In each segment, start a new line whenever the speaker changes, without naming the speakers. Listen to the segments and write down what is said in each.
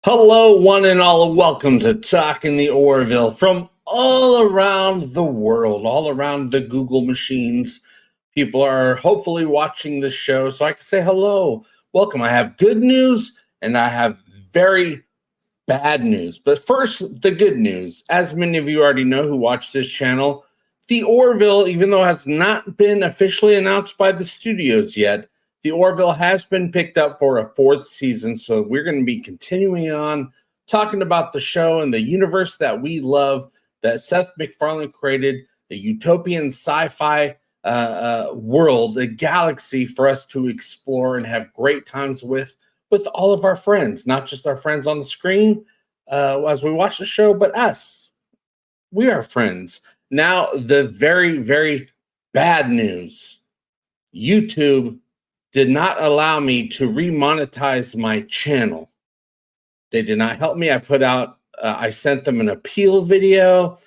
Hello, one and all, and welcome to Talking the Orville from all around the world, all around the Google machines. People are hopefully watching this show, so I can say hello. Welcome. I have good news and I have very bad news. But first, the good news. As many of you already know who watch this channel, the Orville, even though it has not been officially announced by the studios yet, the Orville has been picked up for a fourth season, so we're going to be continuing on talking about the show and the universe that we love, that Seth MacFarlane created, the utopian sci-fi world, a galaxy for us to explore and have great times with all of our friends, not just our friends on the screen as we watch the show, but us. We are friends. Now, the very, very bad news. YouTube did not allow me to remonetize my channel. They did not help me. I sent them an appeal video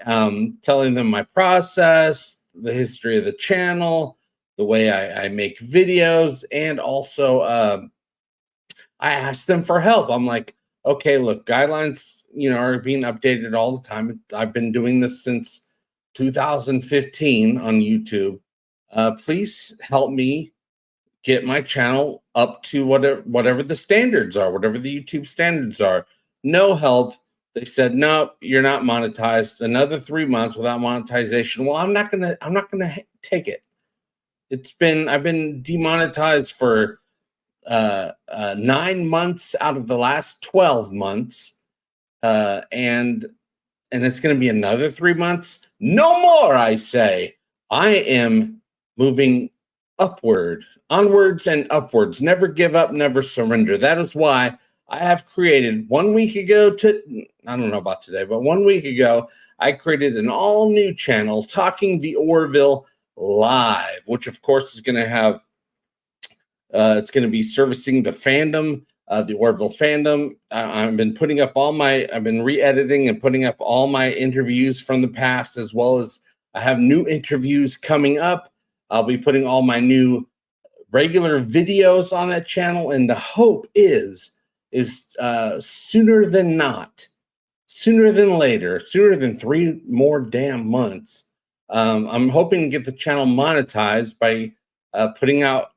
telling them my process, the history of the channel, the way I make videos, and also I asked them for help. I'm like, okay, look, guidelines, are being updated all the time. I've been doing this since 2015 on YouTube. Please help me get my channel up to whatever the standards are, whatever the YouTube standards are. No help. They said, no, you're not monetized. Another 3 months without monetization. Well, I'm not gonna take it. I've been demonetized for 9 months out of the last 12 months. And it's going to be another 3 months. No more, I say. I am moving upward, onwards and upwards. Never give up, never surrender. That is why I have created 1 week ago I don't know about today, but 1 week ago, I created an all new channel, Talking the Orville Live, which of course is going to have, it's going to be servicing the fandom, the Orville fandom. I've been re-editing and putting up all my interviews from the past, as well as I have new interviews coming up. I'll be putting all my new regular videos on that channel, and the hope is sooner than not, sooner than later, sooner than 3 more damn months. I'm hoping to get the channel monetized by putting out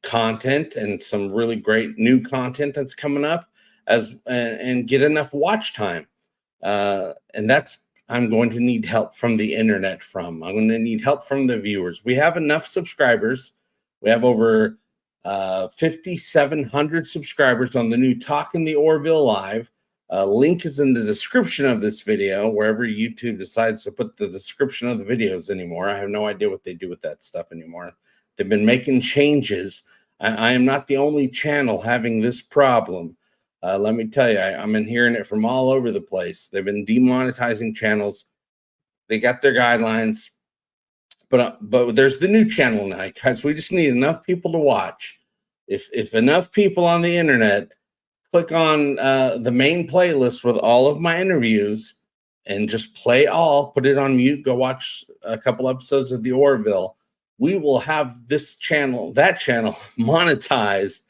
content and some really great new content that's coming up and get enough watch time. And I'm going to need help from the internet I'm going to need help from the viewers. We have enough subscribers. We have over 5,700 subscribers on the new Talking the Orville Live. Link is in the description of this video, wherever YouTube decides to put the description of the videos anymore. I have no idea what they do with that stuff anymore. They've been making changes. I am not the only channel having this problem. Let me tell you, I've been hearing it from all over the place. They've been demonetizing channels. They got their guidelines. But there's the new channel now, guys. We just need enough people to watch. If enough people on the internet click on the main playlist with all of my interviews and just play all, put it on mute, go watch a couple episodes of the Orville, we will have that channel monetized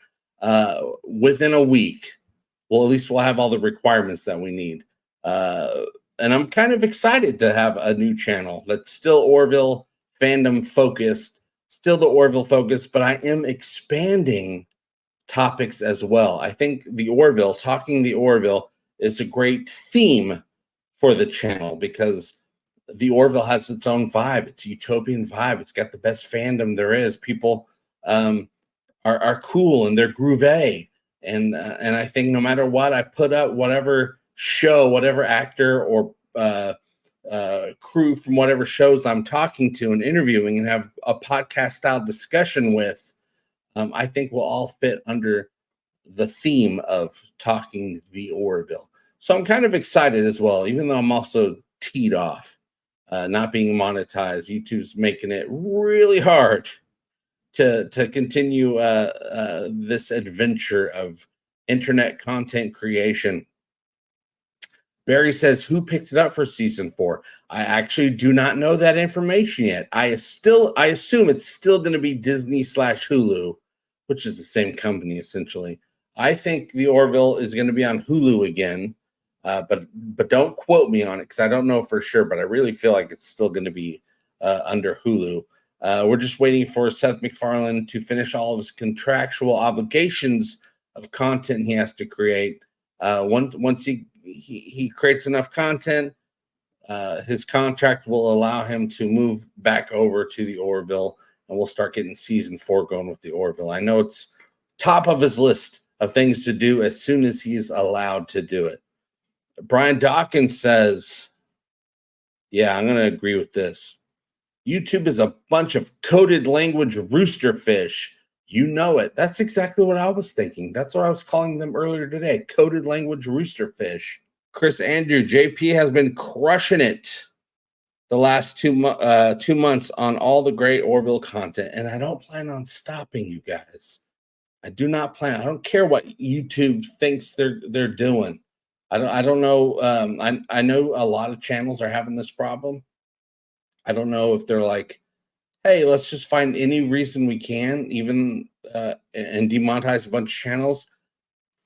within a week. Well, at least we'll have all the requirements that we need. And I'm kind of excited to have a new channel that's still Orville fandom focused, still the Orville focus, but I am expanding topics as well. I think Talking the Orville is a great theme for the channel because the Orville has its own vibe. It's a utopian vibe. It's got the best fandom there is. People are cool and they're groovy. And I think no matter what I put up, whatever show, whatever actor or crew from whatever shows I'm talking to and interviewing and have a podcast style discussion with, I think we'll all fit under the theme of Talking the Orville. So I'm kind of excited as well, even though I'm also teed off, not being monetized. YouTube's making it really hard to continue this adventure of internet content creation. Barry says, who picked it up for season 4? I actually do not know that information yet. I assume it's still going to be Disney/Hulu, which is the same company essentially. I think the Orville is going to be on Hulu again, but don't quote me on it because I don't know for sure. But I really feel like it's still going to be under Hulu. We're just waiting for Seth MacFarlane to finish all of his contractual obligations of content he has to create. Once he creates enough content, his contract will allow him to move back over to the Orville, and we'll start getting season 4 going with the Orville. I know it's top of his list of things to do as soon as he's allowed to do it. Brian Dawkins says, yeah, I'm going to agree with this. YouTube is a bunch of coded language rooster fish. You know it. That's exactly what I was thinking. That's what I was calling them earlier today. Coded language rooster fish. Chris Andrew, JP has been crushing it the last 2 months on all the great Orville content, and I don't plan on stopping, you guys. I do not plan. I don't care what YouTube thinks they're doing. I don't know. I know a lot of channels are having this problem. I don't know if they're like, hey, let's just find any reason we can, even and demonetize a bunch of channels.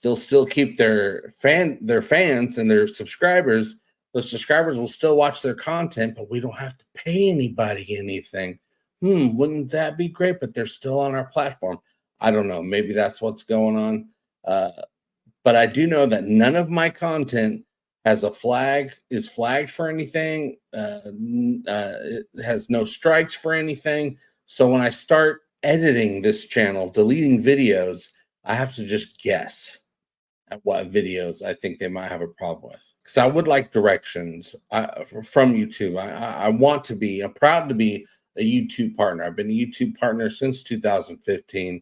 They'll still keep their fans and their subscribers. Those subscribers will still watch their content, but we don't have to pay anybody anything. Wouldn't that be great? But they're still on our platform. I don't know. Maybe that's what's going on. But I do know that none of my content has is flagged for anything. It has no strikes for anything. So when I start editing this channel, deleting videos, I have to just guess at what videos I think they might have a problem with. Because I would like directions from YouTube. I'm proud to be a YouTube partner. I've been a YouTube partner since 2015.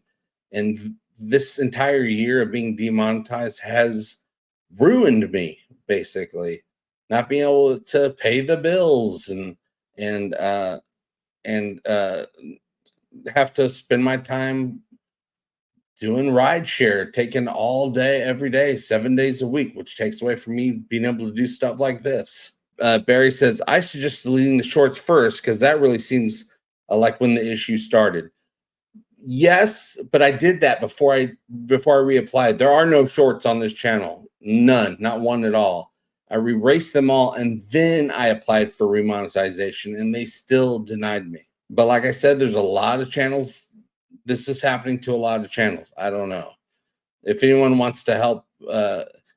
And this entire year of being demonetized has ruined me, basically. Not being able to pay the bills and have to spend my time doing rideshare, taking all day, every day, 7 days a week, which takes away from me being able to do stuff like this. Barry says, I suggest deleting the shorts first because that really seems like when the issue started. Yes, but I did that before I reapplied. There are no shorts on this channel. None, not one at all. I erased them all, and then I applied for remonetization, and they still denied me. But like I said, there's a lot of channels. This is happening to a lot of channels. I don't know. If anyone wants to help,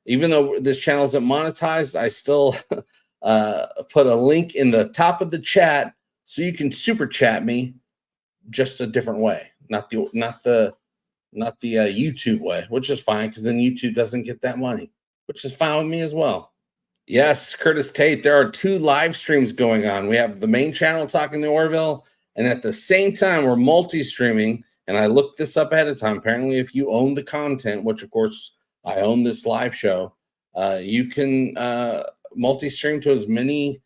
even though this channel isn't monetized, I still put a link in the top of the chat so you can super chat me, just a different way, not the YouTube way, which is fine because then YouTube doesn't get that money, which is fine with me as well. Yes, Curtis Tate, there are 2 live streams going on. We have the main channel talking the Orville, and at the same time we're multi-streaming. And I looked this up ahead of time. Apparently, if you own the content, which of course I own this live show, you can multi-stream to as many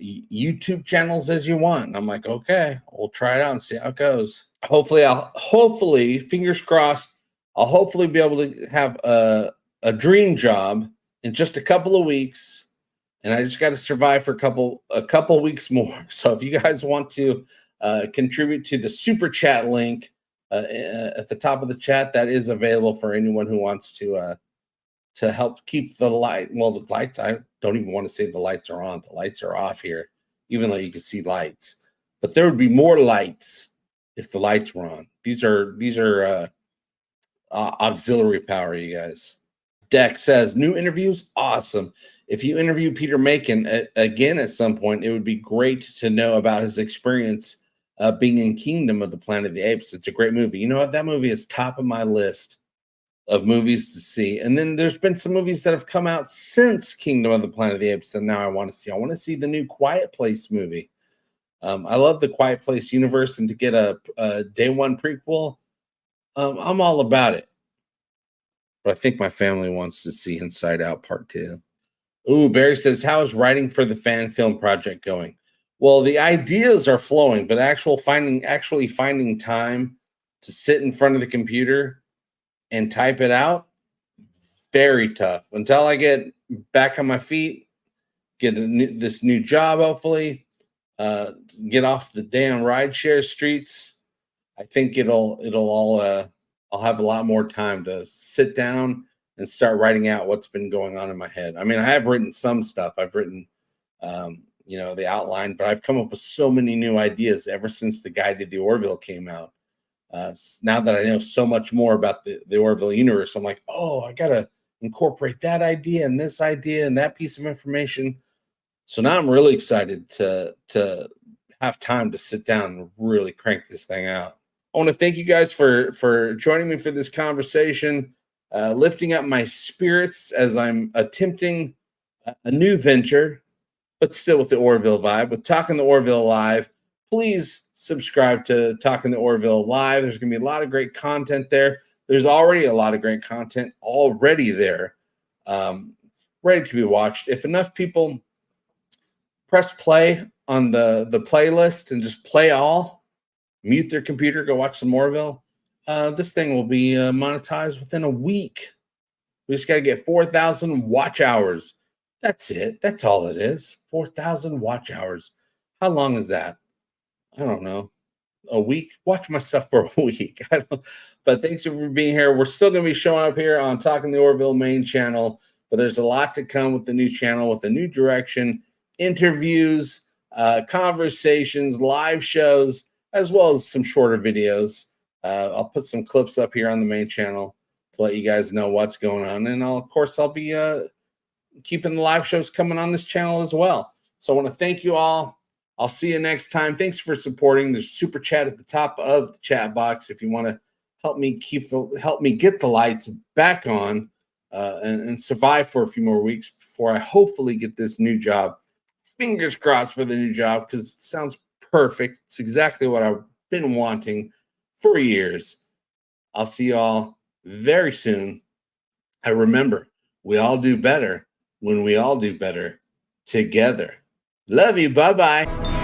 YouTube channels as you want. And I'm like, okay, we'll try it out and see how it goes. Hopefully, fingers crossed, I'll hopefully be able to have a dream job in just a couple of weeks. And I just got to survive for a couple weeks more. So if you guys want to contribute to the super chat link at the top of the chat, that is available for anyone who wants to help keep the light. Well, the lights, I don't even want to say the lights are on. The lights are off here, even though you can see lights. But there would be more lights if the lights were on. These are auxiliary power, you guys. Deck says, new interviews, awesome. If you interview Peter Macon again at some point, it would be great to know about his experience being in Kingdom of the Planet of the Apes. It's a great movie. You know what? That movie is top of my list of movies to see. And then there's been some movies that have come out since Kingdom of the Planet of the Apes that now I want to see. I want to see the new Quiet Place movie. I love the Quiet Place universe, and to get a day one prequel, I'm all about it. But I think my family wants to see Inside Out Part 2. Ooh, Barry says, how is writing for the fan film project going? Well, the ideas are flowing, but actually finding time to sit in front of the computer and type it out, very tough. Until I get back on my feet, get this new job, hopefully, get off the damn rideshare streets, I think it'll all I'll have a lot more time to sit down and start writing out what's been going on in my head. I mean, I have written some stuff. I've written, the outline, but I've come up with so many new ideas ever since the Guide to the Orville came out. Now that I know so much more about the Orville universe, I'm like, oh, I gotta incorporate that idea and this idea and that piece of information. So now I'm really excited to have time to sit down and really crank this thing out. I want to thank you guys for joining me for this conversation, lifting up my spirits as I'm attempting a new venture, but still with the Orville vibe, with Talking the Orville Live. Please subscribe to Talking the Orville Live. There's going to be a lot of great content there. There's already a lot of great content already there, ready to be watched. If enough people press play on the playlist and just play all, mute their computer, go watch some Orville, this thing will be monetized within a week. We just got to get 4,000 watch hours. That's it. That's all it is. 4,000 watch hours. How long is that? I don't know. A week? Watch my stuff for a week. But thanks for being here. We're still going to be showing up here on Talking the Orville main channel, but there's a lot to come with the new channel, with a new direction, interviews, conversations, live shows, as well as some shorter videos. I'll put some clips up here on the main channel to let you guys know what's going on. And of course, I'll be keeping the live shows coming on this channel as well. So I want to thank you all. I'll see you next time. Thanks for supporting. There's super chat at the top of the chat box if you want to help me get the lights back on and survive for a few more weeks before I hopefully get this new job. Fingers crossed for the new job, because it sounds perfect. It's exactly what I've been wanting for years. I'll see you all very soon. And remember, we all do better when we all do better together. Love you. Bye-bye.